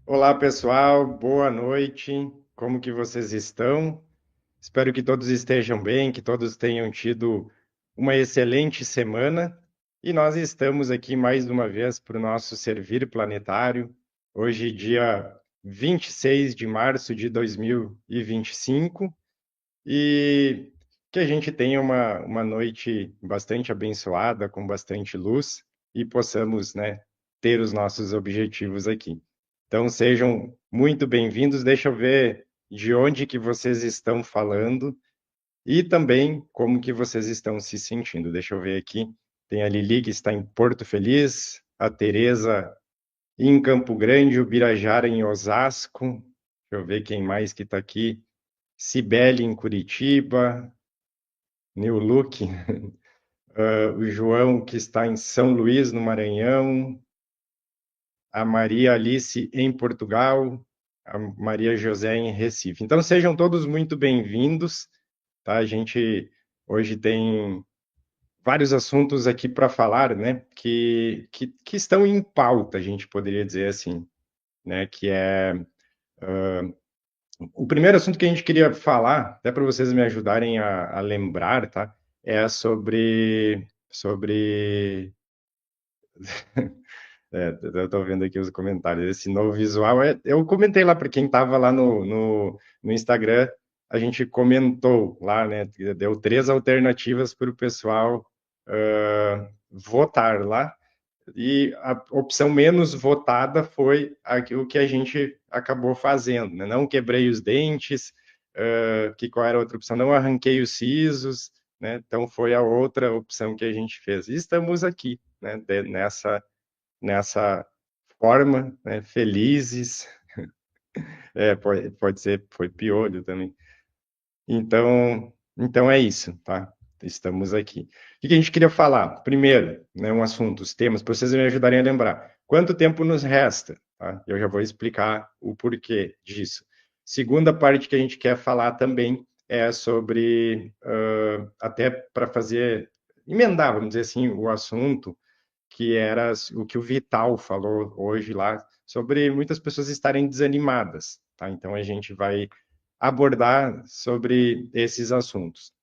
Olá, pessoal, boa noite. Como que vocês estão? Espero que todos estejam bem, que todos tenham tido uma excelente semana. E nós estamos aqui mais uma vez para o nosso Servir Planetário. Hoje, dia 26 de março de 2025, e que a gente tenha uma noite bastante abençoada, com bastante luz, e possamos, né, ter os nossos objetivos aqui. Então, sejam muito bem-vindos. Deixa eu ver de onde que vocês estão falando e também como que vocês estão se sentindo. Deixa eu ver aqui. Tem a Lili, que está em Porto Feliz, a Tereza em Campo Grande, o Birajara em Osasco. Deixa eu ver quem mais que está aqui. Cibele em Curitiba, New Look, o João que está em São Luís, no Maranhão, a Maria Alice em Portugal, a Maria José em Recife. Então sejam todos muito bem-vindos, tá? A gente hoje tem vários assuntos aqui para falar, né? Que estão em pauta, a gente poderia dizer assim, né? Que é o primeiro assunto que a gente queria falar, até para vocês me ajudarem a lembrar, tá? É sobre eu estou vendo aqui os comentários. Esse novo visual, eu comentei lá para quem estava lá no Instagram, a gente comentou lá, né? Deu três alternativas para o pessoal votar lá. E a opção menos votada foi o que a gente acabou fazendo, né? Não quebrei os dentes, qual era a outra opção? Não arranquei os sisos, né? Então foi a outra opção que a gente fez. E estamos aqui, né? Nessa forma, né? Felizes. Pode ser, foi piolho também. Então é isso, tá? Estamos aqui. O que a gente queria falar? Primeiro, né, um assunto, os temas, para vocês me ajudarem a lembrar. Quanto tempo nos resta? Tá? Eu já vou explicar o porquê disso. Segunda parte que a gente quer falar também é sobre, até para fazer, emendar, vamos dizer assim, o assunto, que era o que o Vital falou hoje lá, sobre muitas pessoas estarem desanimadas, tá? Então a gente vai abordar sobre esses assuntos.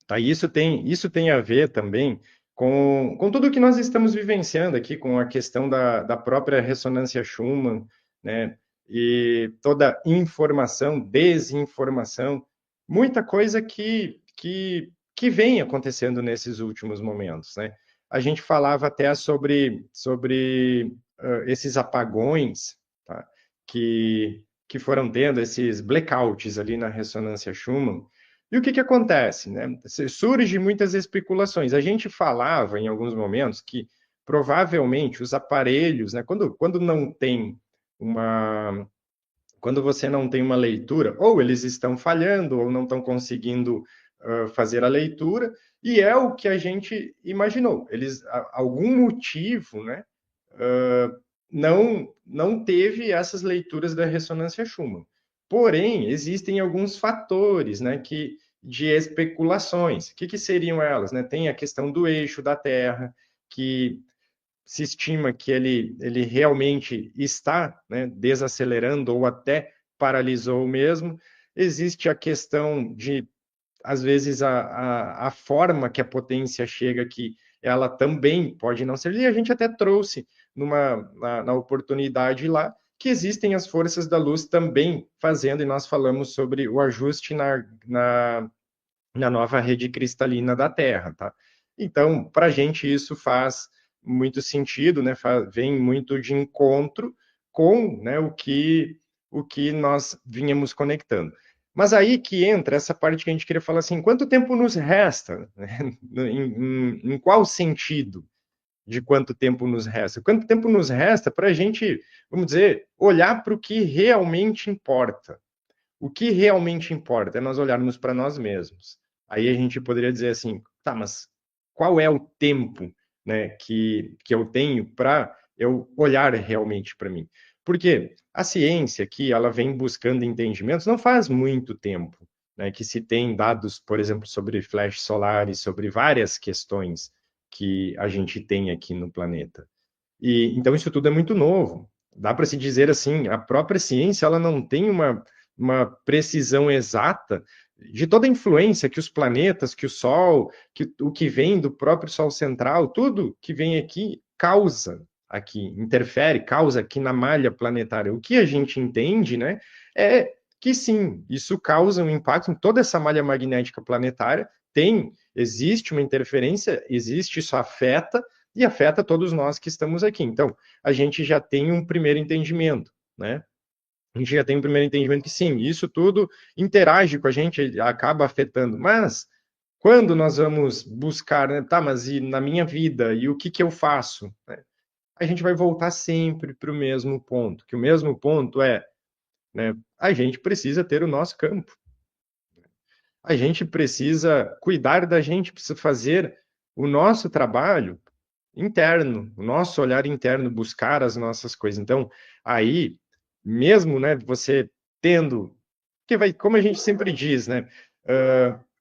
Tá? Isso tem a ver também com tudo que nós estamos vivenciando aqui, com a questão da própria ressonância Schumann, né? E toda informação, desinformação, muita coisa que vem acontecendo nesses últimos momentos, né? A gente falava até sobre esses apagões, tá? Que foram tendo, esses blackouts ali na ressonância Schumann, e o que acontece, né? Surge muitas especulações. A gente falava em alguns momentos que provavelmente os aparelhos, né, quando não tem uma, quando você não tem uma leitura, ou eles estão falhando, ou não estão conseguindo fazer a leitura, e é o que a gente imaginou. Eles, algum motivo, né, não teve essas leituras da ressonância Schumann. Porém, existem alguns fatores, né, de especulações. O que seriam elas? Né? Tem a questão do eixo da Terra, que se estima que ele realmente está, né, desacelerando ou até paralisou mesmo. Existe a questão de, às vezes, a forma que a potência chega aqui, ela também pode não ser. E a gente até trouxe na oportunidade lá que existem as forças da luz também fazendo, e nós falamos sobre o ajuste na nova rede cristalina da Terra, tá? Então, para a gente isso faz muito sentido, né? Vem muito de encontro com, né, o que nós vínhamos conectando. Mas aí que entra essa parte que a gente queria falar assim, quanto tempo nos resta? Né? Em qual sentido de quanto tempo nos resta? Quanto tempo nos resta para a gente, vamos dizer, olhar para o que realmente importa? O que realmente importa é nós olharmos para nós mesmos. Aí a gente poderia dizer assim, tá, mas qual é o tempo, né, que eu tenho para eu olhar realmente para mim? Porque a ciência aqui, ela vem buscando entendimentos não faz muito tempo, né, que se tem dados, por exemplo, sobre flashes solares, sobre várias questões que a gente tem aqui no planeta. E então isso tudo é muito novo. dá para se dizer assim, a própria ciência ela não tem uma precisão exata de toda a influência que os planetas, que o Sol, que o que vem do próprio Sol central, tudo que vem aqui causa aqui, interfere, causa aqui na malha planetária. O que a gente entende, né, é que sim, isso causa um impacto em toda essa malha magnética planetária, existe uma interferência, existe, isso afeta, e afeta todos nós que estamos aqui. Então, a gente já tem um primeiro entendimento, né? A gente já tem um primeiro entendimento que sim, isso tudo interage com a gente, acaba afetando. Mas quando nós vamos buscar, né, tá, mas e na minha vida, e o que que eu faço? Né? A gente vai voltar sempre para o mesmo ponto, que o mesmo ponto é, né, a gente precisa ter o nosso campo. A gente precisa cuidar da gente, precisa fazer o nosso trabalho interno, o nosso olhar interno, buscar as nossas coisas. Então, aí, mesmo, né, você tendo, que vai, como a gente sempre diz, né,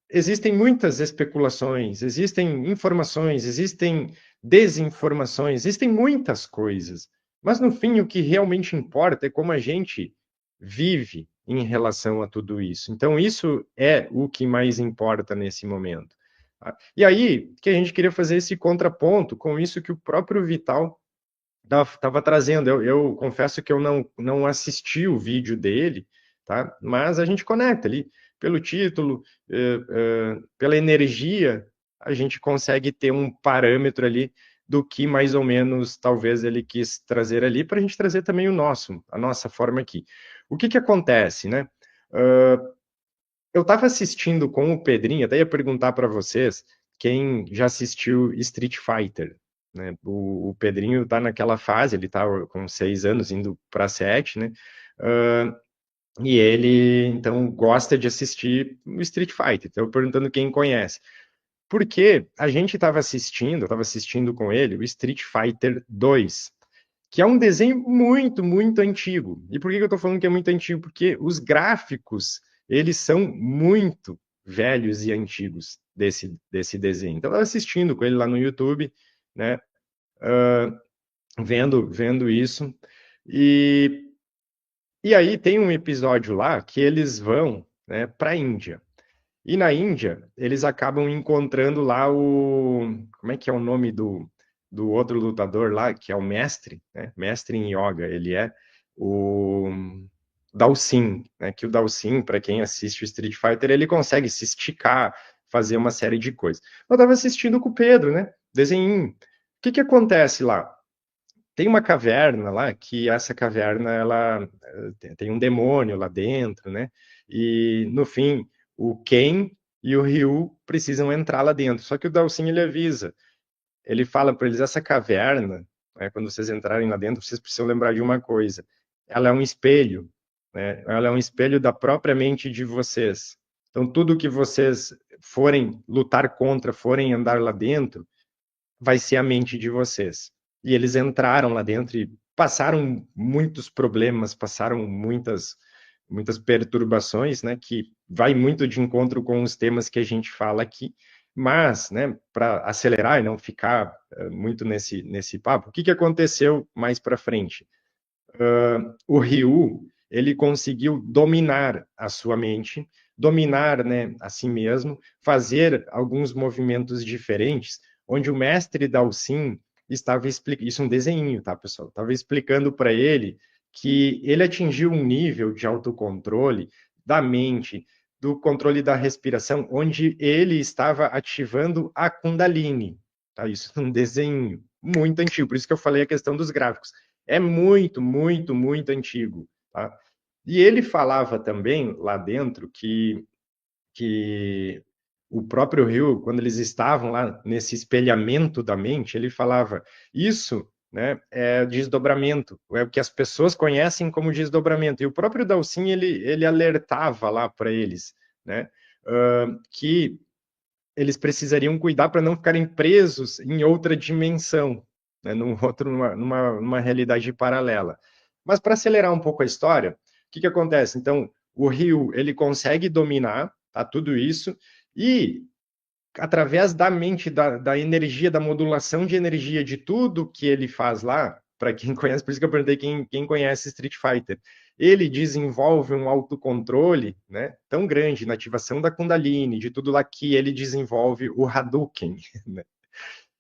existem muitas especulações, existem informações, existem desinformações, existem muitas coisas, mas no fim o que realmente importa é como a gente vive em relação a tudo isso. Então, isso é o que mais importa nesse momento. E aí, que a gente queria fazer esse contraponto com isso que o próprio Vital estava trazendo. Eu confesso que eu não assisti o vídeo dele, tá? Mas a gente conecta ali, pelo título, pela energia, a gente consegue ter um parâmetro ali do que mais ou menos talvez ele quis trazer ali, para a gente trazer também a nossa forma aqui. O que que acontece, né? Eu estava assistindo com o Pedrinho, até ia perguntar para vocês quem já assistiu Street Fighter, né? O Pedrinho está naquela fase, ele está com 6 anos, indo para 7, né? E ele, então, gosta de assistir o Street Fighter. Então, perguntando quem conhece. Porque a gente estava assistindo, eu estava assistindo com ele, o Street Fighter 2, que é um desenho muito, muito antigo. E por que eu estou falando que é muito antigo? Porque os gráficos, eles são muito velhos e antigos desse desenho. Então, eu estava assistindo com ele lá no YouTube, né, vendo isso, e, e aí tem um episódio lá que eles vão, né, para a Índia. E na Índia, eles acabam encontrando lá como é que é o nome do outro lutador lá, que é o mestre, né? Mestre em yoga, ele é o Dalsin, né? Que o Dalsin, para quem assiste o Street Fighter, ele consegue se esticar, fazer uma série de coisas. Eu estava assistindo com o Pedro, né? Desenho. O que que acontece lá? Tem uma caverna lá, que essa caverna, ela tem um demônio lá dentro, né? E, no fim, o Ken e o Ryu precisam entrar lá dentro. Só que o Dalsin, ele avisa, ele fala para eles, essa caverna, né, quando vocês entrarem lá dentro, vocês precisam lembrar de uma coisa, ela é um espelho, né? Ela é um espelho da própria mente de vocês. Então, tudo que vocês forem lutar contra, forem andar lá dentro, vai ser a mente de vocês. E eles entraram lá dentro e passaram muitos problemas, passaram muitas perturbações, né, que vai muito de encontro com os temas que a gente fala aqui, mas, né, para acelerar e não ficar muito nesse papo, o que que aconteceu mais para frente? O Ryu, ele conseguiu dominar a sua mente, dominar, né, a si mesmo, fazer alguns movimentos diferentes, onde o mestre Dalsin estava explicando, isso é um desenho, tá, pessoal? Estava explicando para ele que ele atingiu um nível de autocontrole da mente, do controle da respiração, onde ele estava ativando a Kundalini, tá? Isso é um desenho muito antigo, por isso que eu falei a questão dos gráficos. É muito, muito, muito antigo, tá? E ele falava também lá dentro que o próprio Rio, quando eles estavam lá nesse espelhamento da mente, ele falava, isso, né, é desdobramento, é o que as pessoas conhecem como desdobramento. E o próprio Dalsin, ele alertava lá para eles, né, que eles precisariam cuidar para não ficarem presos em outra dimensão, né, numa realidade paralela. Mas para acelerar um pouco a história, o que, que acontece? Então, o Rio ele consegue dominar, tá, tudo isso, e através da mente, da energia, da modulação de energia de tudo que ele faz lá, para quem conhece, por isso que eu perguntei quem conhece Street Fighter. Ele desenvolve um autocontrole, né, tão grande na ativação da Kundalini, de tudo lá que ele desenvolve o Hadouken, né?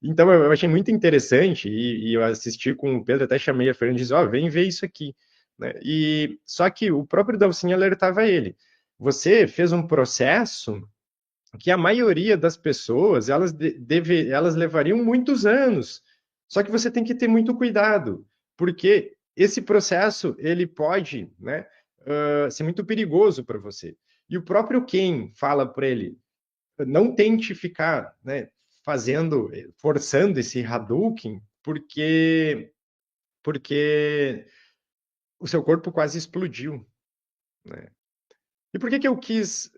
Então eu achei muito interessante e eu assisti com o Pedro, até chamei a Fernanda e disse, ó, vem ver isso aqui, né? E só que o próprio Dalcin alertava ele. Você fez um processo que a maioria das pessoas elas levariam muitos anos. Só que você tem que ter muito cuidado, porque esse processo ele pode, né, ser muito perigoso para você. E o próprio Ken fala para ele, não tente ficar, né, forçando esse Hadouken, porque o seu corpo quase explodiu, né? E por que que eu quis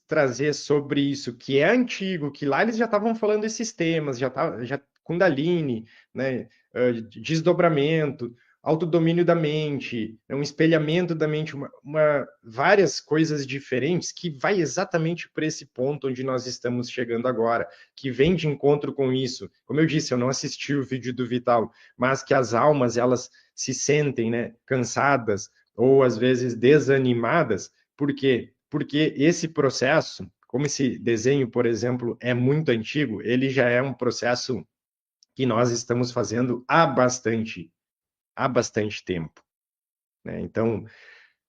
trazer sobre isso, que é antigo, que lá eles já estavam falando esses temas, já Kundalini, né, desdobramento, autodomínio da mente, um espelhamento da mente, várias coisas diferentes que vai exatamente para esse ponto onde nós estamos chegando agora, que vem de encontro com isso. Como eu disse, eu não assisti o vídeo do Vital, mas que as almas, elas se sentem, né, cansadas ou às vezes desanimadas. Por quê? Porque esse processo, como esse desenho, por exemplo, é muito antigo, ele já é um processo que nós estamos fazendo há bastante tempo, né? Então,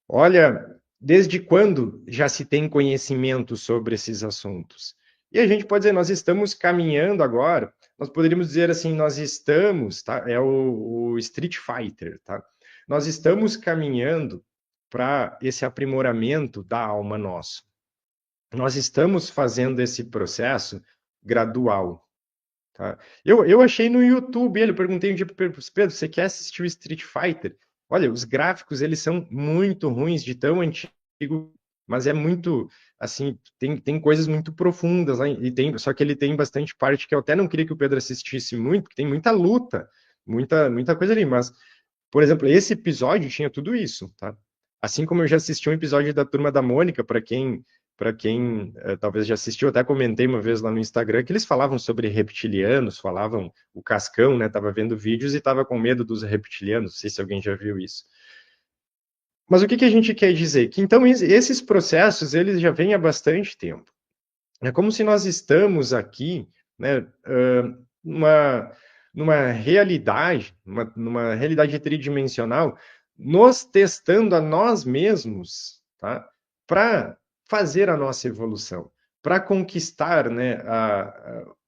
olha, desde quando já se tem conhecimento sobre esses assuntos? E a gente pode dizer, nós estamos caminhando agora, nós poderíamos dizer assim, nós estamos, tá? É o Street Fighter, tá? Nós estamos caminhando para esse aprimoramento da alma nossa. Nós estamos fazendo esse processo gradual, tá? Eu achei no YouTube, eu perguntei um dia para Pedro, você quer assistir o Street Fighter? Olha, os gráficos, eles são muito ruins, de tão antigo, mas é muito, assim, tem coisas muito profundas lá, só que ele tem bastante parte que eu até não queria que o Pedro assistisse muito, porque tem muita luta, muita coisa ali, mas, por exemplo, esse episódio tinha tudo isso, tá? Assim como eu já assisti um episódio da Turma da Mônica, para quem talvez já assistiu, até comentei uma vez lá no Instagram que eles falavam sobre reptilianos, falavam o Cascão, né? Tava vendo vídeos e tava com medo dos reptilianos. Não sei se alguém já viu isso. Mas o que que a gente quer dizer? Que então esses processos eles já vêm há bastante tempo. É como se nós estamos aqui, né? Numa, numa realidade tridimensional, nos testando a nós mesmos, tá? Para fazer a nossa evolução, para conquistar, né,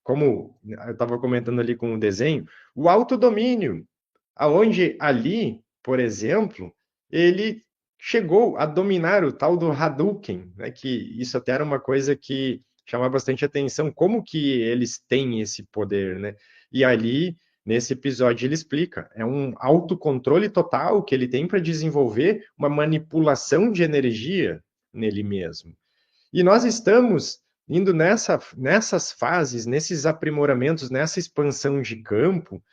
como eu estava comentando ali com o desenho, o autodomínio, aonde ali, por exemplo, ele chegou a dominar o tal do Hadouken, né, que isso até era uma coisa que chamava bastante atenção, como que eles têm esse poder, né? E ali, nesse episódio, ele explica, é um autocontrole total que ele tem para desenvolver uma manipulação de energia nele mesmo. E nós estamos indo nessas fases, nesses aprimoramentos, nessa expansão de campo,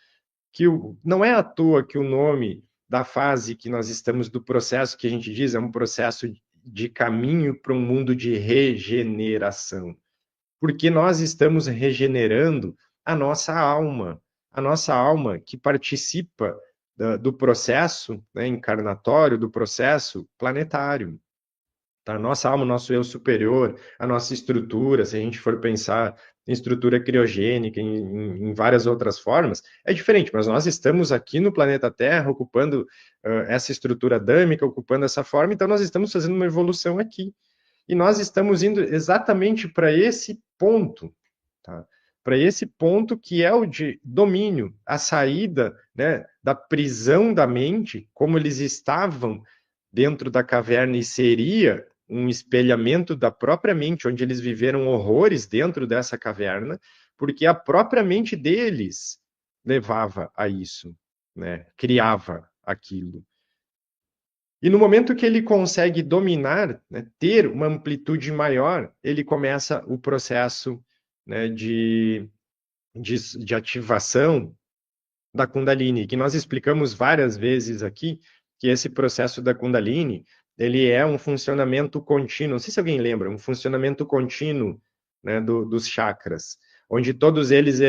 que não é à toa que o nome da fase que nós estamos, do processo que a gente diz, é um processo de caminho para um mundo de regeneração. Porque nós estamos regenerando a nossa alma que participa do processo, né, encarnatório, do processo planetário. Tá? A nossa alma, o nosso eu superior, a nossa estrutura, se a gente for pensar em estrutura criogênica, em várias outras formas, é diferente, mas nós estamos aqui no planeta Terra, ocupando essa estrutura adâmica, ocupando essa forma, então nós estamos fazendo uma evolução aqui. E nós estamos indo exatamente para esse ponto, tá? Para esse ponto que é o de domínio, a saída, né, da prisão da mente, como eles estavam dentro da caverna e seria um espelhamento da própria mente, onde eles viveram horrores dentro dessa caverna, porque a própria mente deles levava a isso, né? Criava aquilo. E no momento que ele consegue dominar, né, ter uma amplitude maior, ele começa o processo, né, de ativação da Kundalini, que nós explicamos várias vezes aqui, que esse processo da Kundalini, ele é um funcionamento contínuo, não sei se alguém lembra, um funcionamento contínuo, né, dos chakras, onde todos eles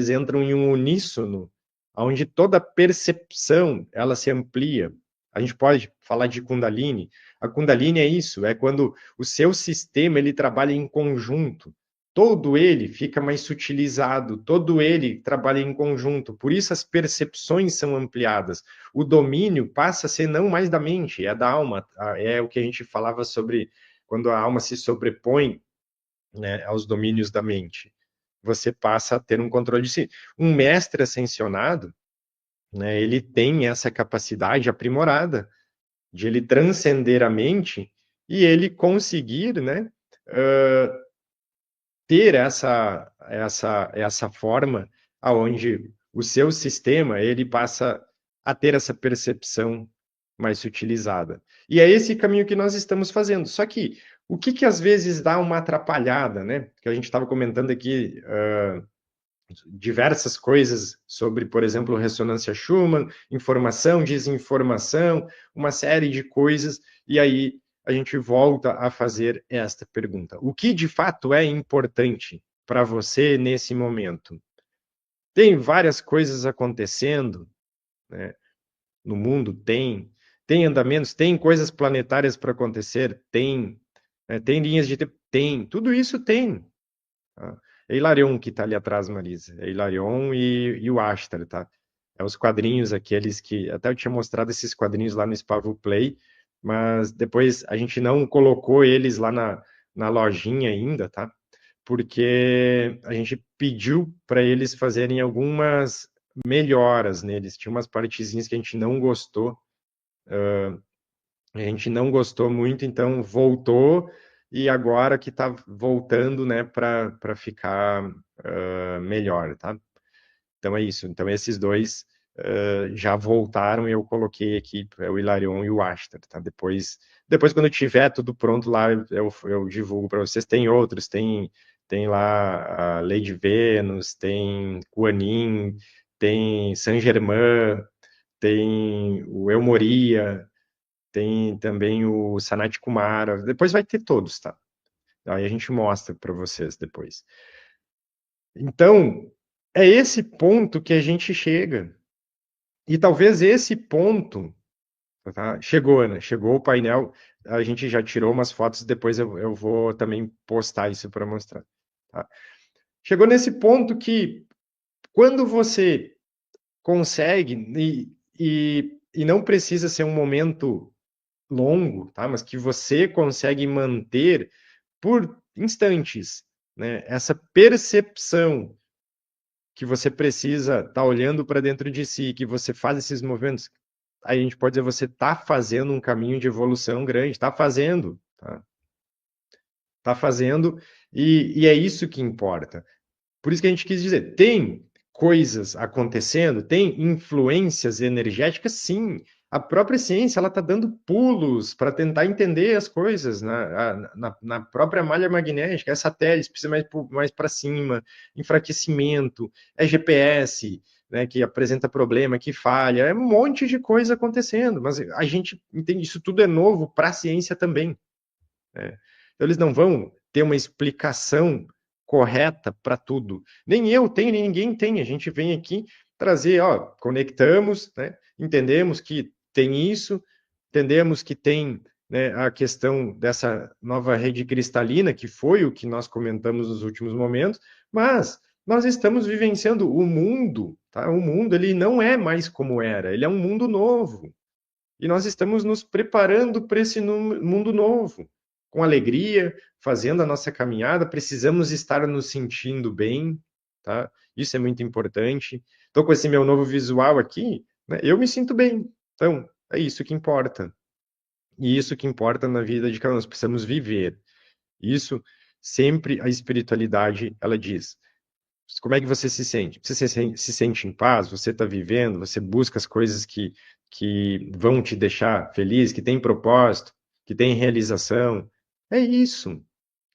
entram em um uníssono, onde toda percepção ela se amplia. A gente pode falar de Kundalini. A Kundalini é isso, é quando o seu sistema ele trabalha em conjunto. Todo ele fica mais sutilizado, todo ele trabalha em conjunto. Por isso as percepções são ampliadas. O domínio passa a ser não mais da mente, é da alma. É o que a gente falava sobre quando a alma se sobrepõe, né, aos domínios da mente. Você passa a ter um controle de si. Um mestre ascensionado, né, ele tem essa capacidade aprimorada de ele transcender a mente e ele conseguir, né, ter essa forma aonde o seu sistema ele passa a ter essa percepção mais sutilizada. E é esse caminho que nós estamos fazendo. Só que o que às vezes dá uma atrapalhada, né? Que a gente estava comentando aqui diversas coisas sobre, por exemplo, ressonância Schumann, informação, desinformação, uma série de coisas, e aí a gente volta a fazer esta pergunta. O que de fato é importante para você nesse momento? Tem várias coisas acontecendo, né? No mundo tem andamentos, tem coisas planetárias para acontecer, tem, né? Tem linhas de tempo, tem, tudo isso tem. Tá? É Hilarion que está ali atrás, Marisa. É Hilarion e o Ashtar, tá? É os quadrinhos aqueles que... Até eu tinha mostrado esses quadrinhos lá no Spavo Play, mas depois a gente não colocou eles lá na lojinha ainda, tá? Porque a gente pediu para eles fazerem algumas melhoras neles. Tinha umas partezinhas que a gente não gostou. A gente não gostou muito, então voltou e agora que está voltando, né, para ficar melhor, tá? Então é isso. Então esses dois já voltaram e eu coloquei aqui o Hilarion e o Ashtar, tá? Depois quando tiver tudo pronto lá, eu divulgo para vocês. Tem outros, tem lá a Lady Venus, tem Kuan Yin, tem Saint Germain, tem o Eu Moria, tem também o Sanat Kumara. Depois vai ter todos, tá? Aí a gente mostra para vocês depois. Então, é esse ponto que a gente chega. E talvez esse ponto, tá? Chegou, né? Chegou o painel, a gente já tirou umas fotos, depois eu vou também postar isso para mostrar. Tá? Chegou nesse ponto que, quando você consegue, e não precisa ser um momento longo, tá? Mas que você consegue manter por instantes, né? Essa percepção que você precisa estar olhando para dentro de si, que você faz esses movimentos, aí a gente pode dizer, você está fazendo um caminho de evolução grande, está fazendo, tá? Está fazendo, e é isso que importa. Por isso que a gente quis dizer, tem coisas acontecendo, tem influências energéticas, sim. A própria ciência ela está dando pulos para tentar entender as coisas na própria malha magnética, é satélite, precisa mais para cima, enfraquecimento, é GPS, né, que apresenta problema, que falha, é um monte de coisa acontecendo, mas a gente entende isso tudo é novo para a ciência também. Né? Então, eles não vão ter uma explicação correta para tudo. Nem eu tenho, nem ninguém tem. A gente vem aqui trazer, ó, conectamos, né? Entendemos que tem isso, entendemos que tem, né, a questão dessa nova rede cristalina, que foi o que nós comentamos nos últimos momentos, mas nós estamos vivenciando o mundo, tá? O mundo ele não é mais como era, ele é um mundo novo. E nós estamos nos preparando para esse mundo novo, com alegria, fazendo a nossa caminhada, precisamos estar nos sentindo bem, tá? Isso é muito importante. Estou com esse meu novo visual aqui, né? Eu me sinto bem. Então, é isso que importa. E isso que importa na vida de cada um. Nós precisamos viver. Isso sempre a espiritualidade, ela diz. Como é que você se sente? Você se sente em paz? Você está vivendo? Você busca as coisas que vão te deixar feliz, que tem propósito, que tem realização? É isso.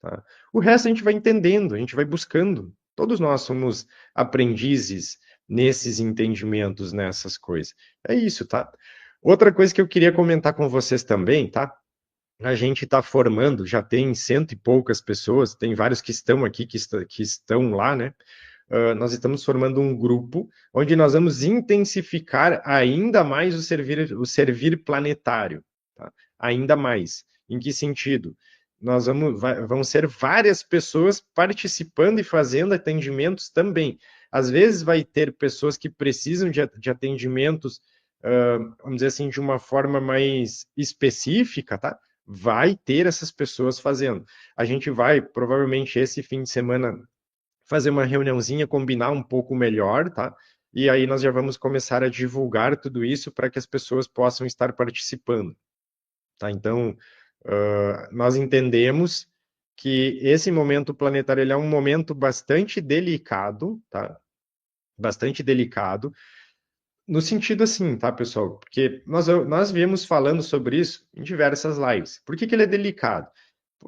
Tá? O resto a gente vai entendendo, a gente vai buscando. Todos nós somos aprendizes nesses entendimentos, nessas coisas. É isso, tá? Outra coisa que eu queria comentar com vocês também, tá? A gente está formando, já tem cento e poucas pessoas, tem vários que estão aqui, que estão lá, né? nós estamos formando um grupo onde nós vamos intensificar ainda mais o servir planetário, tá? Ainda mais. Em que sentido? Vão ser várias pessoas participando e fazendo atendimentos também. Às vezes vai ter pessoas que precisam de atendimentos, vamos dizer assim, de uma forma mais específica, tá? Vai ter essas pessoas fazendo. A gente vai, provavelmente, esse fim de semana, fazer uma reuniãozinha, combinar um pouco melhor, tá? E aí nós já vamos começar a divulgar tudo isso para que as pessoas possam estar participando, tá? Então, nós entendemos que esse momento planetário ele é um momento bastante delicado, tá? Bastante delicado, no sentido assim, tá, pessoal? Porque nós viemos falando sobre isso em diversas lives. Por que que ele é delicado?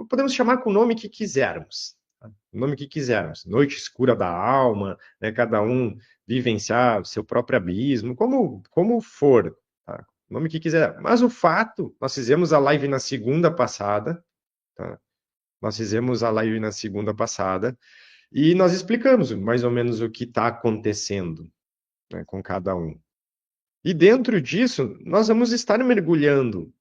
Podemos chamar com o nome que quisermos, tá? O nome que quisermos. Noite escura da alma, né? Cada um vivenciar o seu próprio abismo, como for, tá? O nome que quiser. Mas o fato, nós fizemos a live na segunda passada, tá? Nós fizemos a live na segunda passada e nós explicamos mais ou menos o que está acontecendo, né, com cada um. E dentro disso, nós vamos estar mergulhando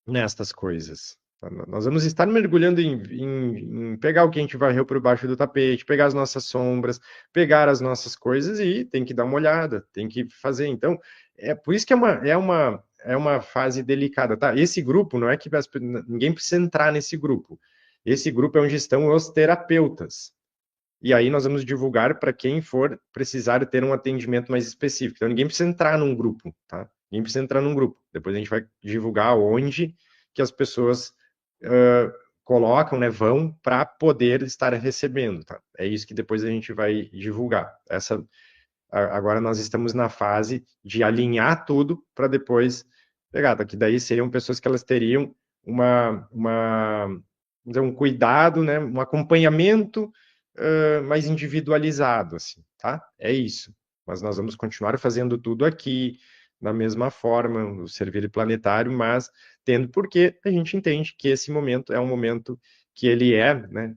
nestas coisas, tá? Nós vamos estar mergulhando em pegar o que a gente varreu por baixo do tapete, pegar as nossas sombras, pegar as nossas coisas e tem que dar uma olhada, tem que fazer. Então, é por isso que é uma fase delicada, tá? Esse grupo, não é que ninguém precisa entrar nesse grupo. Esse grupo é onde estão os terapeutas. E aí nós vamos divulgar para quem for precisar ter um atendimento mais específico. Então ninguém precisa entrar num grupo, tá? Ninguém precisa entrar num grupo. Depois a gente vai divulgar onde que as pessoas colocam, né, vão para poder estar recebendo, tá? É isso que depois a gente vai divulgar. Agora nós estamos na fase de alinhar tudo para depois pegar, tá? Que daí seriam pessoas que elas teriam um cuidado, né, um acompanhamento mais individualizado, assim, tá? É isso. Mas nós vamos continuar fazendo tudo aqui, da mesma forma, o servir planetário, mas tendo porque a gente entende que esse momento é um momento que ele né,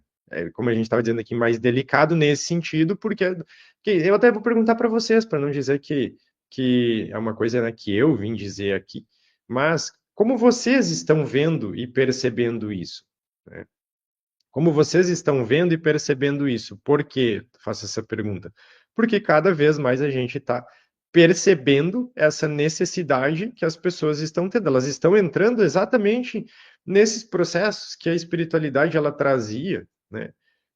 como a gente estava dizendo aqui, mais delicado nesse sentido, porque eu até vou perguntar para vocês, para não dizer que é uma coisa, né, que eu vim dizer aqui, mas como vocês estão vendo e percebendo isso, né? Como vocês estão vendo e percebendo isso? Por que faço essa pergunta? Porque cada vez mais a gente está percebendo essa necessidade que as pessoas estão tendo. Elas estão entrando exatamente nesses processos que a espiritualidade ela trazia, né?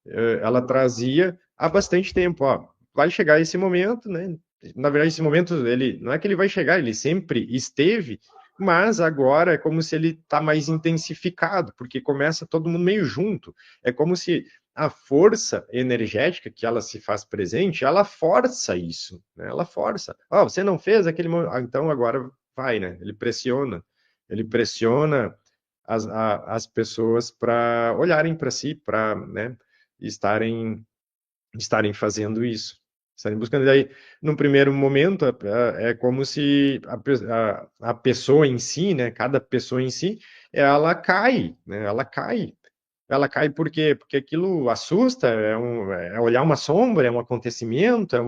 Ela trazia há bastante tempo. Ó, vai chegar esse momento, né? Na verdade, esse momento ele não é que ele vai chegar, ele sempre esteve, mas agora é como se ele está mais intensificado, porque começa todo mundo meio junto. É como se a força energética que ela se faz presente, ela força isso, né? Ela força. Ah, você não fez aquele momento, então agora vai, né? Ele pressiona as pessoas para olharem para si, para, né, estarem, estarem fazendo isso. Estarem buscando. E daí, num primeiro momento, é como se a pessoa em si, né, cada pessoa em si, ela cai, né, ela cai. Ela cai por quê? Porque aquilo assusta, é olhar uma sombra, é um acontecimento, é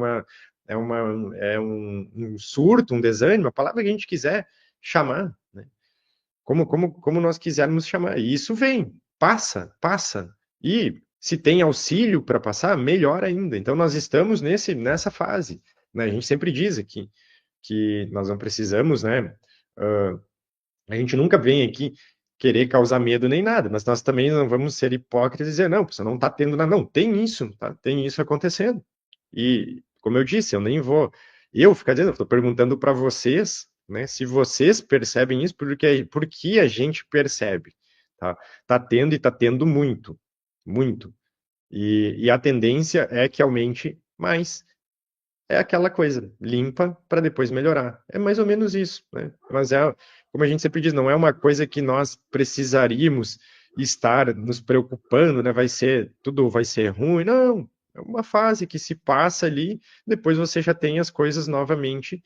um surto, um desânimo, a palavra que a gente quiser chamar, né? Como nós quisermos chamar. E isso vem, passa. E se tem auxílio para passar, melhor ainda. Então nós estamos nessa fase, né? A gente sempre diz aqui que nós não precisamos, né? A gente nunca vem aqui querer causar medo nem nada, mas nós também não vamos ser hipócritas e dizer, não, você não está tendo nada. Não, tem isso, tá? Tem isso acontecendo. E, como eu disse, eu nem vou ficar dizendo, eu estou perguntando para vocês, né, se vocês percebem isso, porque a gente percebe, tá? Tá tendo e tá tendo muito, muito. E a tendência é que aumente mais. É aquela coisa, limpa para depois melhorar. É mais ou menos isso, né? Mas como a gente sempre diz, não é uma coisa que nós precisaríamos estar nos preocupando, né? Tudo vai ser ruim. Não, é uma fase que se passa ali, depois você já tem as coisas novamente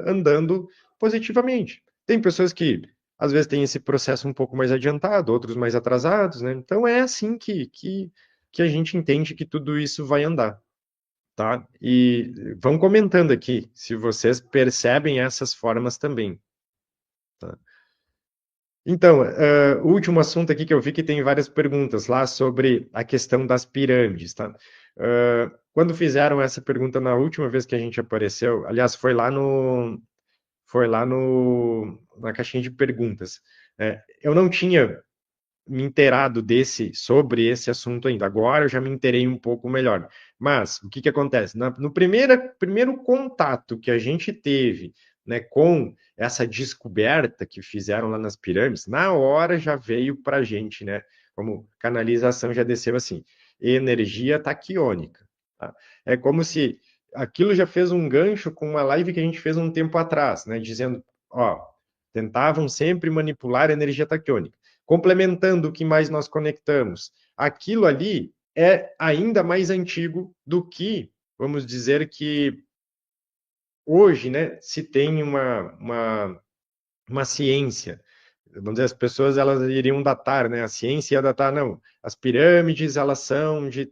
andando positivamente. Tem pessoas que às vezes têm esse processo um pouco mais adiantado, outros mais atrasados, né? Então é assim que a gente entende que tudo isso vai andar. tá? E vão comentando aqui se vocês percebem essas formas também, tá? Então, o último assunto aqui que eu vi que tem várias perguntas lá sobre a questão das pirâmides, tá? Quando fizeram essa pergunta na última vez que a gente apareceu, aliás, na caixinha de perguntas. Eu não tinha me inteirado sobre esse assunto ainda. Agora eu já me inteirei um pouco melhor. Mas o que que acontece? No primeiro contato que a gente teve, né, com essa descoberta que fizeram lá nas pirâmides, na hora já veio para a gente, né, como canalização já desceu assim, energia taquiônica. Tá? É como se aquilo já fez um gancho com uma live que a gente fez um tempo atrás, né, dizendo, ó, tentavam sempre manipular a energia taquiônica. Complementando o que mais nós conectamos, aquilo ali é ainda mais antigo do que, vamos dizer que hoje, né, se tem uma ciência. Vamos dizer, as pessoas elas iriam datar, né? A ciência ia datar, não. As pirâmides, elas são de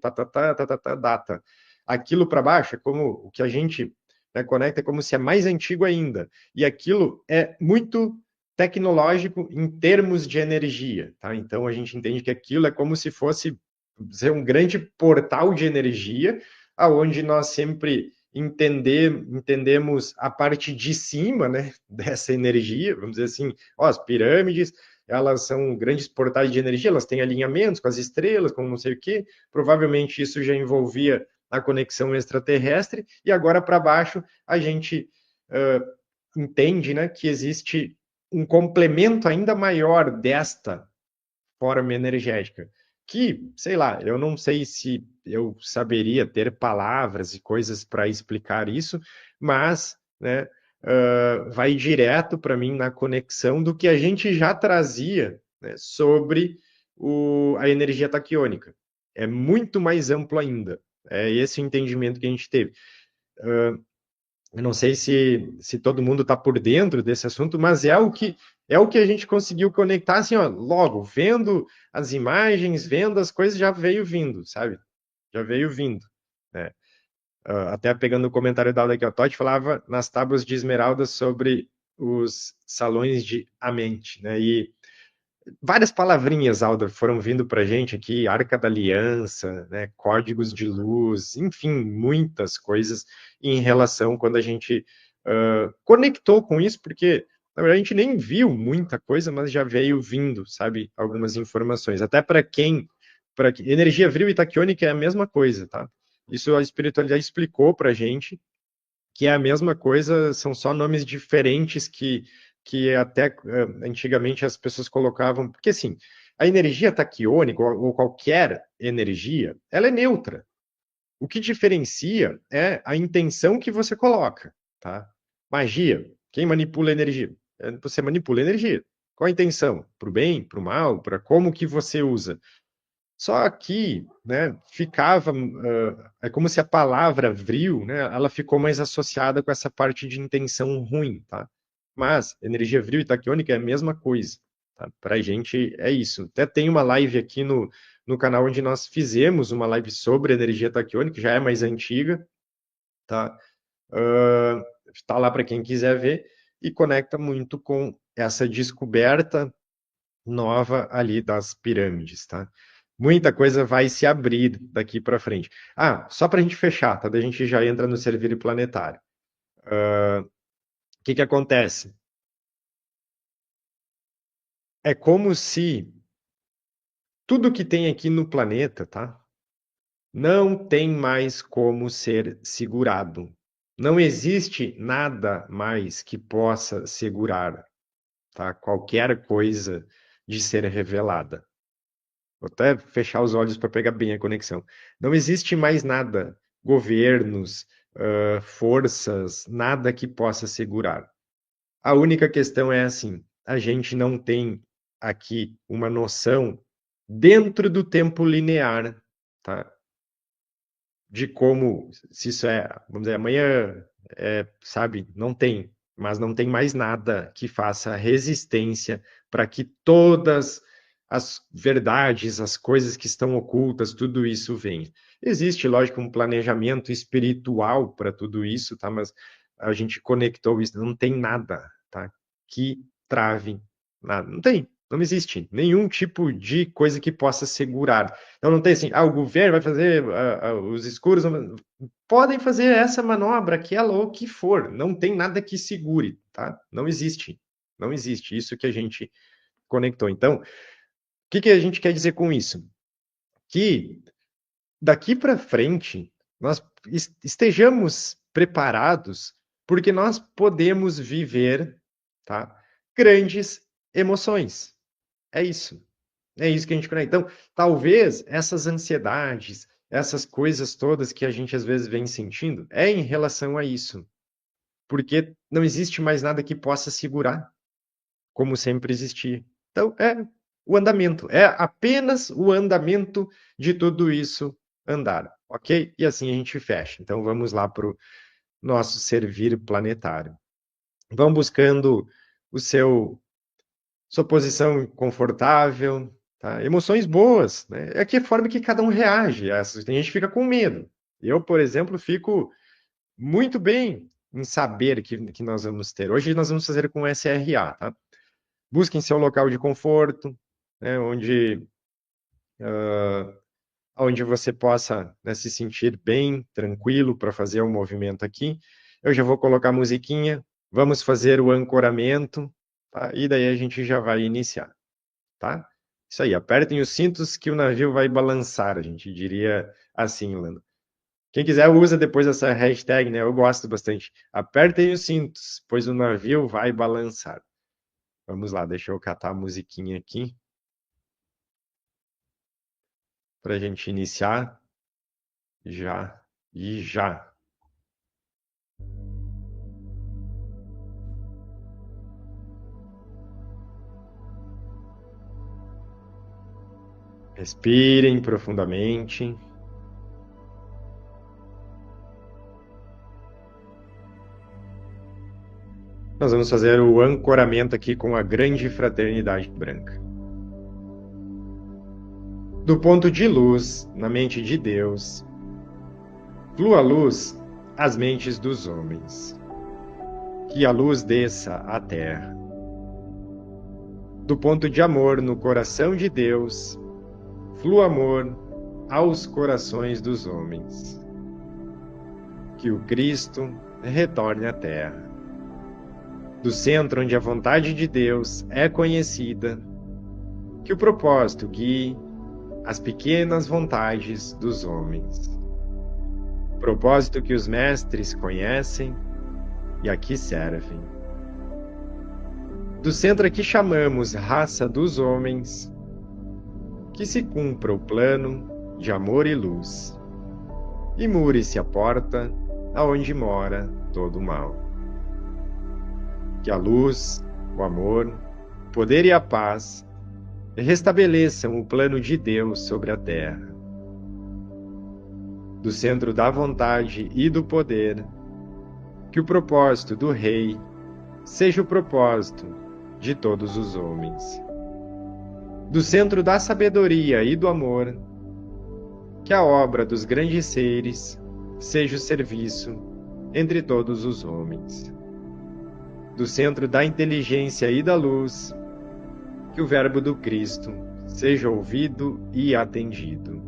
data. Aquilo para baixo é como o que a gente, né, conecta, é como se é mais antigo ainda. E aquilo é muito tecnológico em termos de energia, tá? Então a gente entende que aquilo é como se fosse dizer, um grande portal de energia, aonde nós sempre entendemos a parte de cima, né, dessa energia, vamos dizer assim, ó, as pirâmides, elas são grandes portais de energia, elas têm alinhamentos com as estrelas, com não sei o quê, provavelmente isso já envolvia a conexão extraterrestre, e agora para baixo a gente entende, né, que existe um complemento ainda maior desta forma energética, que, sei lá, eu não sei se eu saberia ter palavras e coisas para explicar isso, mas, né, vai direto para mim na conexão do que a gente já trazia, né, sobre a energia taquiônica. É muito mais amplo ainda. É esse o entendimento que a gente teve. Eu não sei se todo mundo está por dentro desse assunto, mas é o que a gente conseguiu conectar assim, ó, logo, vendo as imagens, vendo as coisas, já veio vindo, sabe? Já veio vindo, né? Até pegando o comentário da aula aqui, ó, Todd falava nas tábuas de esmeralda sobre os salões de Amente, né? E várias palavrinhas, Alda, foram vindo para a gente aqui, Arca da Aliança, né, códigos de luz, enfim, muitas coisas em relação quando a gente conectou com isso, porque na verdade a gente nem viu muita coisa, mas já veio vindo, sabe, algumas informações. Até para energia vril e taquiônica é a mesma coisa, tá? Isso a espiritualidade explicou para a gente, que é a mesma coisa, são só nomes diferentes que até antigamente as pessoas colocavam, porque assim, a energia taquiônica ou qualquer energia, ela é neutra. O que diferencia é a intenção que você coloca, tá? Magia, quem manipula a energia? Você manipula a energia. Qual a intenção? Para o bem, para o mal, para como que você usa? Só que, né, ficava, é como se a palavra vril, né, ela ficou mais associada com essa parte de intenção ruim, tá? Mas energia vril e taquiônica é a mesma coisa, tá? Para a gente é isso. Até tem uma live aqui no canal onde nós fizemos uma live sobre energia taquiônica, já é mais antiga, tá? Está lá para quem quiser ver e conecta muito com essa descoberta nova ali das pirâmides, tá? Muita coisa vai se abrir daqui para frente. Só para a gente fechar, tá? Daí a gente já entra no servir planetário. O que que acontece? É como se tudo que tem aqui no planeta, tá? Não tem mais como ser segurado. Não existe nada mais que possa segurar, tá? Qualquer coisa de ser revelada. Vou até fechar os olhos para pegar bem a conexão. Não existe mais nada, governos, forças, nada que possa segurar. A única questão é assim: a gente não tem aqui uma noção dentro do tempo linear, tá? De como, se isso é, vamos dizer, amanhã, sabe, não tem, mas não tem mais nada que faça resistência para que todas as verdades, as coisas que estão ocultas, tudo isso venha. Existe, lógico, um planejamento espiritual para tudo isso, tá? Mas a gente conectou isso, não tem nada, tá? Que trave nada. Não tem, não existe nenhum tipo de coisa que possa segurar. Então não tem assim, o governo vai fazer os escuros, podem fazer essa manobra, aquela ou o que for, não tem nada que segure, tá? Não existe, não existe. Isso que a gente conectou. Então, o que a gente quer dizer com isso? Que daqui para frente nós estejamos preparados, porque nós podemos viver, tá, grandes emoções. É isso. É isso que a gente conecta. Então, talvez essas ansiedades, essas coisas todas que a gente às vezes vem sentindo, é em relação a isso. Porque não existe mais nada que possa segurar, como sempre existia. Então, é o andamento, é apenas o andamento de tudo isso andar, ok? E assim a gente fecha. Então, vamos lá para o nosso servir planetário. Vão buscando o sua posição confortável, tá? Emoções boas, né? É que a forma que cada um reage a essas. Tem gente que fica com medo. Eu, por exemplo, fico muito bem em saber que nós vamos ter. Hoje nós vamos fazer com SRA, tá? Busquem seu local de conforto, né, onde você possa, né, se sentir bem, tranquilo para fazer o movimento aqui. Eu já vou colocar a musiquinha, vamos fazer o ancoramento, tá? E daí a gente já vai iniciar, tá? Isso aí, apertem os cintos que o navio vai balançar, a gente diria assim, Lando. Quem quiser usa depois essa hashtag, né? Eu gosto bastante. Apertem os cintos, pois o navio vai balançar. Vamos lá, deixa eu catar a musiquinha aqui para a gente iniciar já e já. Respirem profundamente. Nós vamos fazer o ancoramento aqui com a grande fraternidade branca. Do ponto de luz na mente de Deus, flua a luz às mentes dos homens. Que a luz desça à terra. Do ponto de amor no coração de Deus, flua amor aos corações dos homens. Que o Cristo retorne à terra. Do centro onde a vontade de Deus é conhecida, que o propósito guie as pequenas vontades dos homens. Propósito que os mestres conhecem e aqui servem. Do centro a que chamamos raça dos homens, que se cumpra o plano de amor e luz, e mure-se a porta aonde mora todo o mal. Que a luz, o amor, o poder e a paz restabeleçam o plano de Deus sobre a terra. Do centro da vontade e do poder, que o propósito do Rei seja o propósito de todos os homens. Do centro da sabedoria e do amor, que a obra dos grandes seres seja o serviço entre todos os homens. Do centro da inteligência e da luz, que o verbo do Cristo seja ouvido e atendido,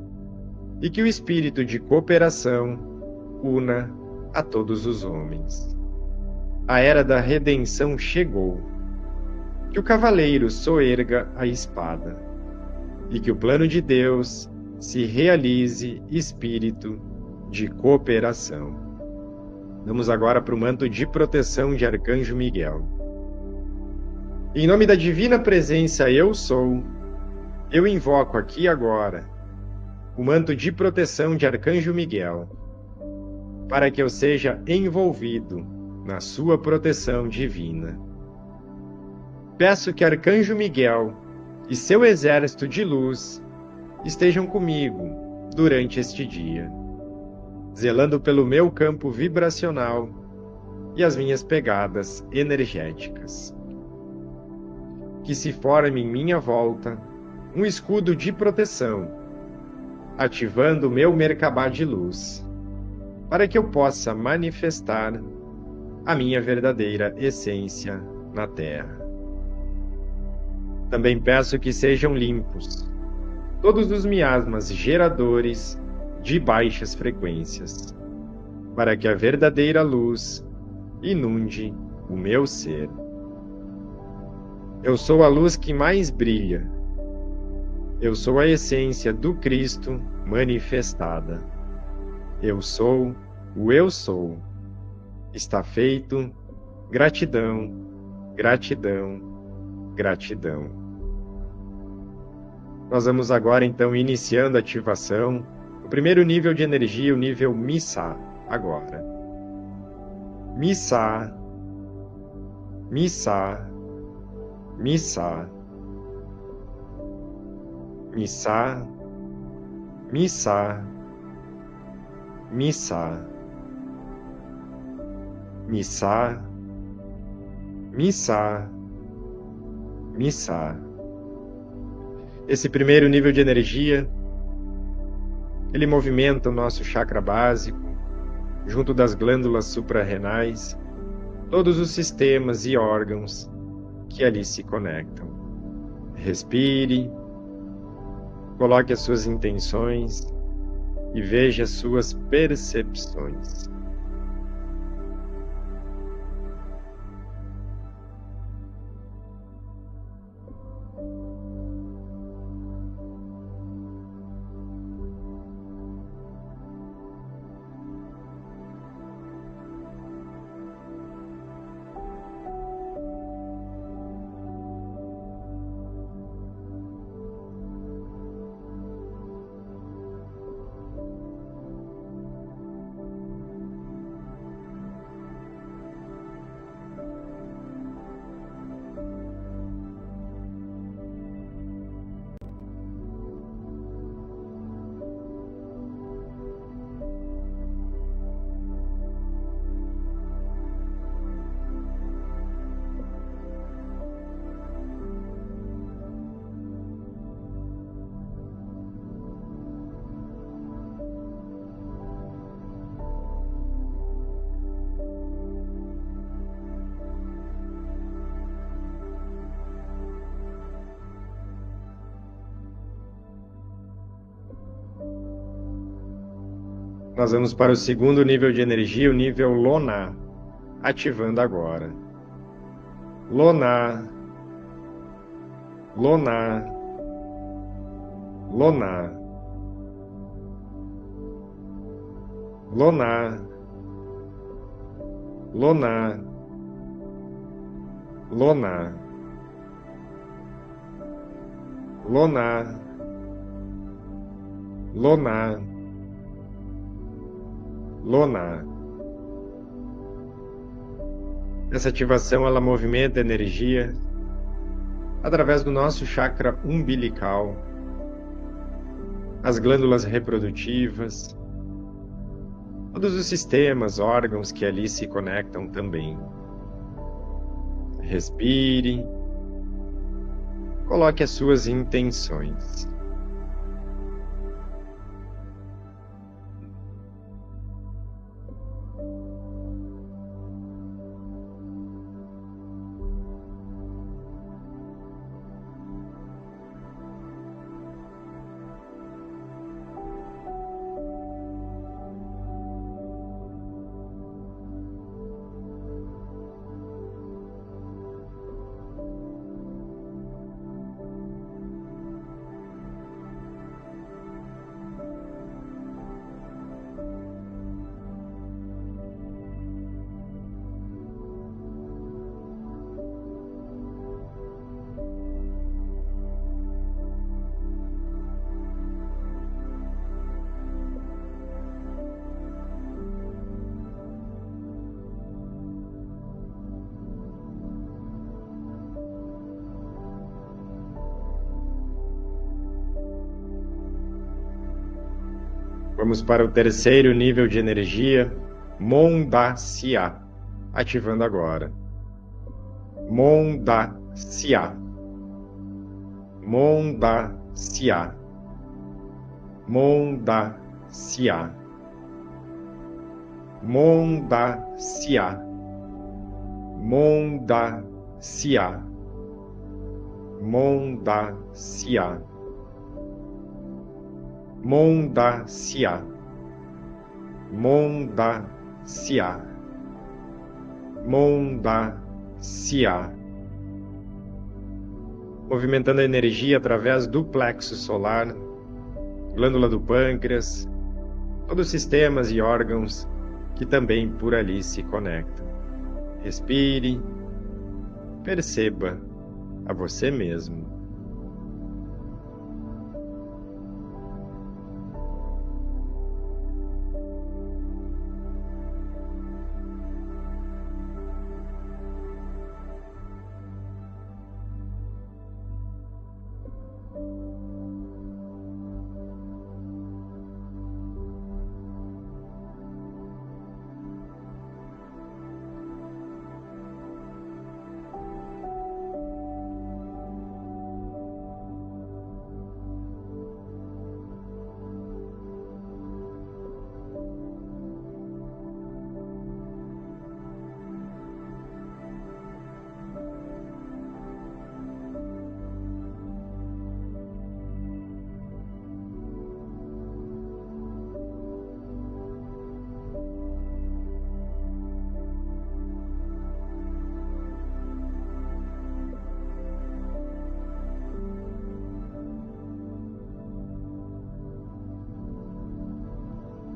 e que o espírito de cooperação una a todos os homens. A era da redenção chegou, que o cavaleiro soerga a espada, e que o plano de Deus se realize espírito de cooperação. Vamos agora para o manto de proteção de Arcanjo Miguel. Em nome da divina presença eu sou, eu invoco aqui agora o manto de proteção de Arcanjo Miguel, para que eu seja envolvido na sua proteção divina. Peço que Arcanjo Miguel e seu exército de luz estejam comigo durante este dia, zelando pelo meu campo vibracional e as minhas pegadas energéticas. Que se forme em minha volta um escudo de proteção, ativando o meu Merkabah de luz, para que eu possa manifestar a minha verdadeira essência na Terra. Também peço que sejam limpos todos os miasmas geradores de baixas frequências, para que a verdadeira luz inunde o meu ser. Eu sou a luz que mais brilha. Eu sou a essência do Cristo manifestada. Eu sou o Eu Sou. Está feito. Gratidão, gratidão, gratidão. Nós vamos agora, então, iniciando a ativação. O primeiro nível de energia, o nível Missa, agora. Missa, Missa, Missa, Missa, Missa, Missa, Missa, Missa, Missa. Esse primeiro nível de energia, ele movimenta o nosso chakra básico, junto das glândulas suprarrenais, todos os sistemas e órgãos que ali se conectam. Respire, coloque as suas intenções e veja as suas percepções. Nós vamos para o segundo nível de energia, o nível Lona, ativando agora. Lona, Lona, Lona, Lona, Lona, Lona, Lona, Lona, Lona. Essa ativação, ela movimenta a energia através do nosso chakra umbilical, as glândulas reprodutivas, todos os sistemas, órgãos que ali se conectam também. Respire, coloque as suas intenções. Vamos para o terceiro nível de energia, Mondasya, ativando agora. Mondasya, Mondasya, Mondacia, Mondacia, Mondacia, Mondacia, Mondacia, Mondacia, Mondacia. Movimentando a energia através do plexo solar, glândula do pâncreas, todos os sistemas e órgãos que também por ali se conectam. Respire, perceba a você mesmo.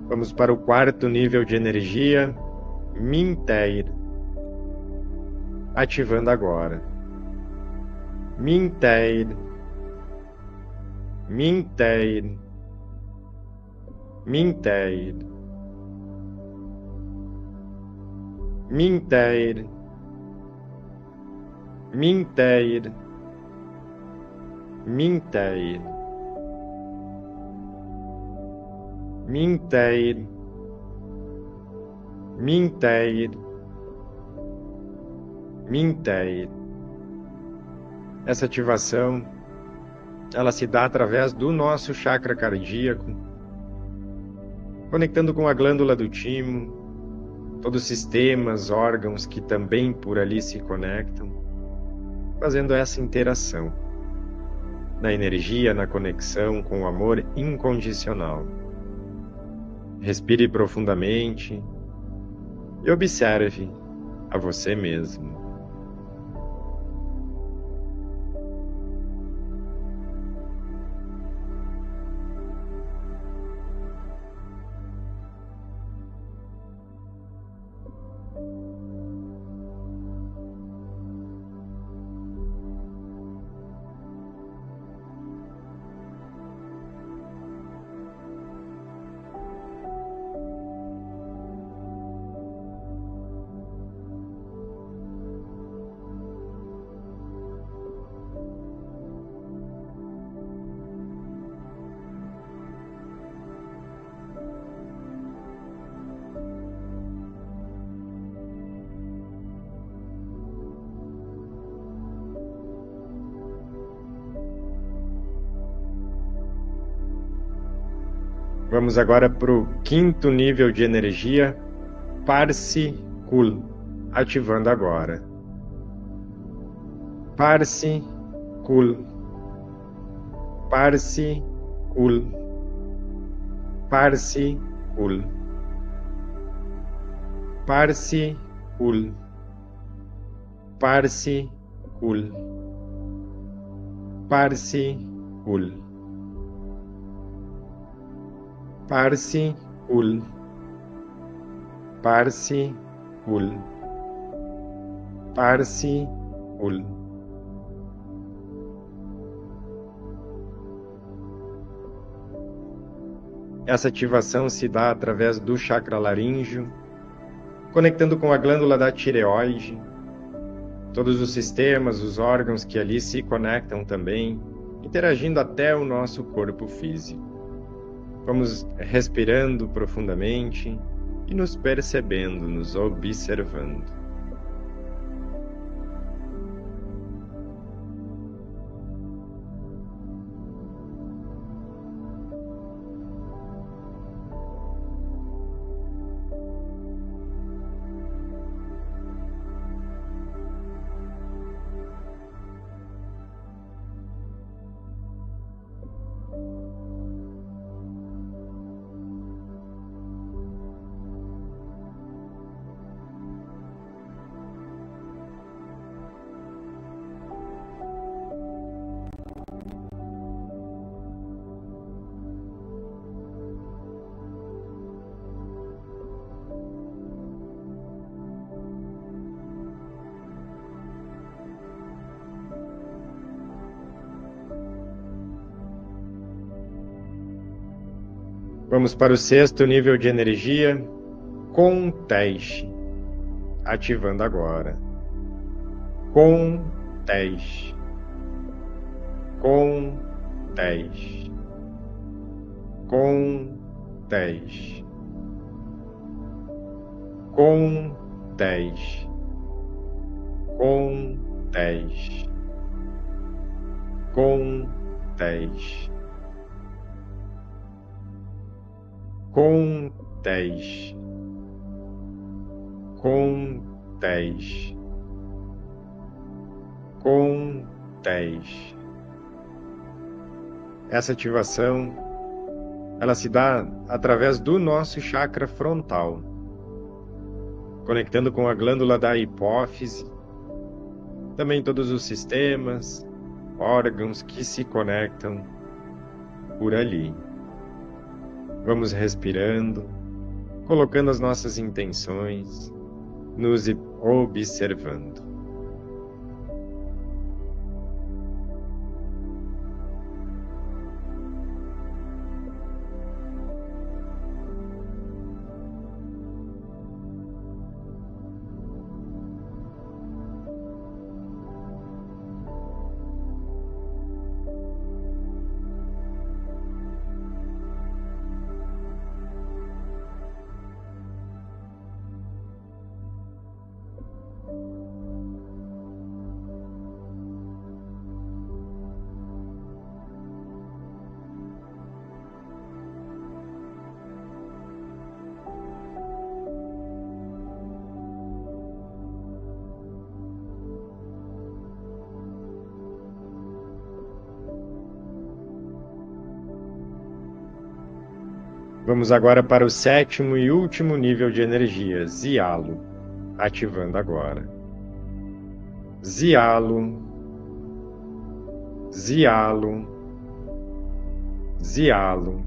Vamos para o quarto nível de energia, Minteir, ativando agora. Minteir, Minteir, Minteir, Minteir, Minteir, Minteir, Minteir, Minteir, Minteir. Essa ativação, ela se dá através do nosso chakra cardíaco, conectando com a glândula do timo, todos os sistemas, órgãos que também por ali se conectam, fazendo essa interação na energia, na conexão com o amor incondicional. Respire profundamente e observe a você mesmo. Vamos agora para o quinto nível de energia, Parsi-Kul, ativando agora. Parsi-Kul, Parsi-Kul, Parsi-Kul, Parsi-Kul, Parsi-Kul, Parsi-Kul, Parsi-Kul, Parsi-Kul, Parsi-Kul. Essa ativação se dá através do chakra laríngeo, conectando com a glândula da tireoide, todos os sistemas, os órgãos que ali se conectam também, interagindo até o nosso corpo físico. Vamos respirando profundamente e nos percebendo, nos observando. Vamos para o 6º nível de energia, com teste. Ativando agora. Com teste. Com teste. Com teste. Com teste. Com teste. Com teste. Com teste. Com teste. Com teste. Essa ativação, ela se dá através do nosso chakra frontal, conectando com a glândula da hipófise, também todos os sistemas, órgãos que se conectam por ali. Vamos respirando, colocando as nossas intenções, nos observando. Vamos agora para o 7º e último nível de energia, Zialo, ativando agora. Zialo, Zialo, Zialo,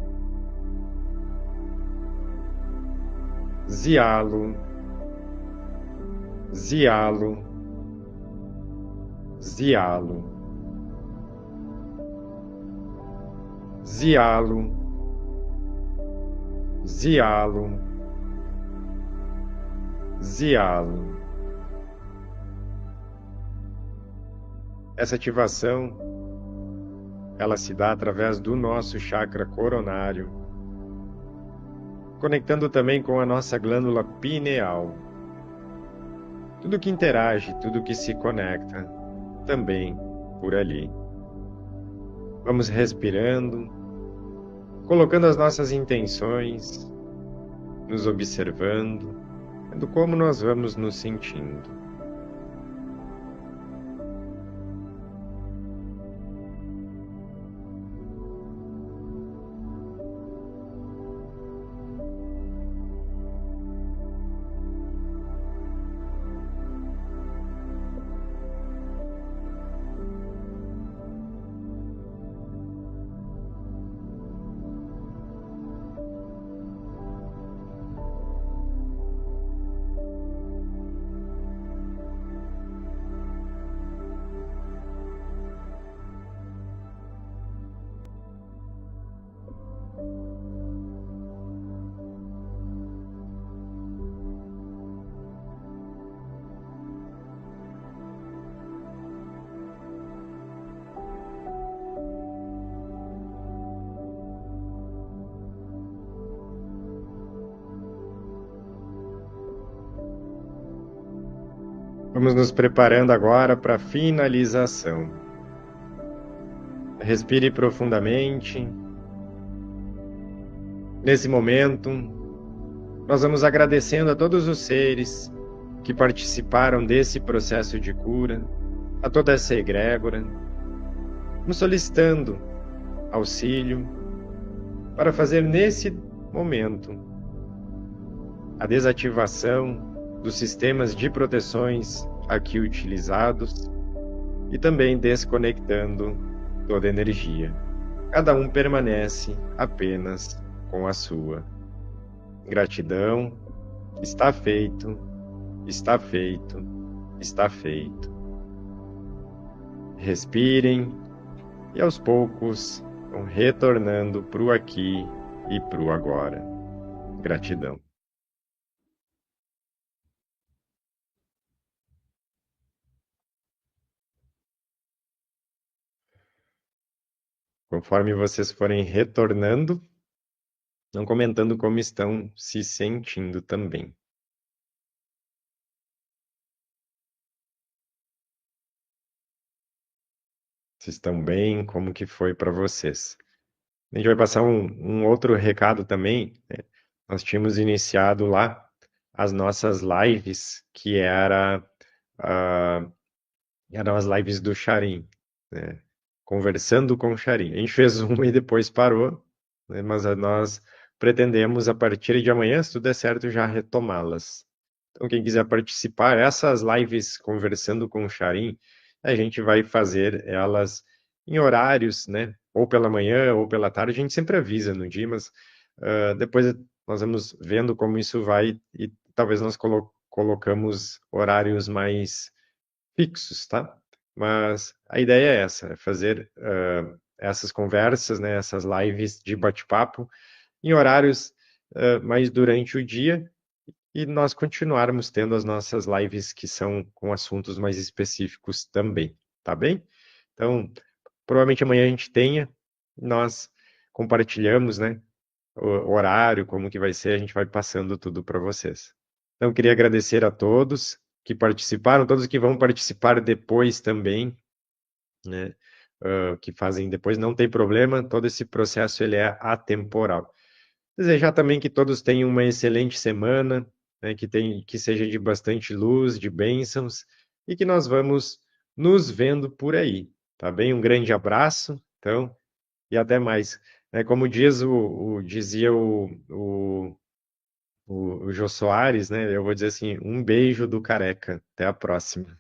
Zialo, Zialo, Zialo, Zialo, Zialo, Zialo. Essa ativação, ela se dá através do nosso chakra coronário, conectando também com a nossa glândula pineal. Tudo que interage, tudo que se conecta, também por ali. Vamos respirando, colocando as nossas intenções, nos observando, vendo como nós vamos nos sentindo. Vamos nos preparando agora para a finalização. Respire profundamente. Nesse momento, nós vamos agradecendo a todos os seres que participaram desse processo de cura, a toda essa egrégora, nos solicitando auxílio para fazer nesse momento a desativação dos sistemas de proteções aqui utilizados e também desconectando toda a energia. Cada um permanece apenas com a sua. Gratidão, está feito, está feito, está feito. Respirem e aos poucos vão retornando para o aqui e para o agora. Gratidão. Conforme vocês forem retornando, não comentando como estão se sentindo também. Se estão bem, como que foi para vocês? A gente vai passar um outro recado também, né? Nós tínhamos iniciado lá as nossas lives, que ah, eram as lives do Charim, né? Conversando com o Charim. A gente fez uma e depois parou, né? Mas nós pretendemos, a partir de amanhã, se tudo der certo, já retomá-las. Então, quem quiser participar, essas lives conversando com o Charim, a gente vai fazer elas em horários, né? Ou pela manhã ou pela tarde. A gente sempre avisa no dia, mas depois nós vamos vendo como isso vai e talvez nós colocamos horários mais fixos, tá? Mas a ideia é essa, é fazer essas conversas, né? Essas lives de bate-papo em horários mais durante o dia e nós continuarmos tendo as nossas lives que são com assuntos mais específicos também, tá bem? Então, provavelmente amanhã a gente tenha, nós compartilhamos, né, o horário, como que vai ser, a gente vai passando tudo para vocês. Então, queria agradecer a todos que participaram, todos que vão participar depois também, né, que fazem depois, não tem problema, todo esse processo ele é atemporal. Desejar também que todos tenham uma excelente semana, né, que seja de bastante luz, de bênçãos, e que nós vamos nos vendo por aí, tá bem? Um grande abraço, então, e até mais. Como dizia o Jô Soares, né? Eu vou dizer assim, um beijo do careca. Até a próxima.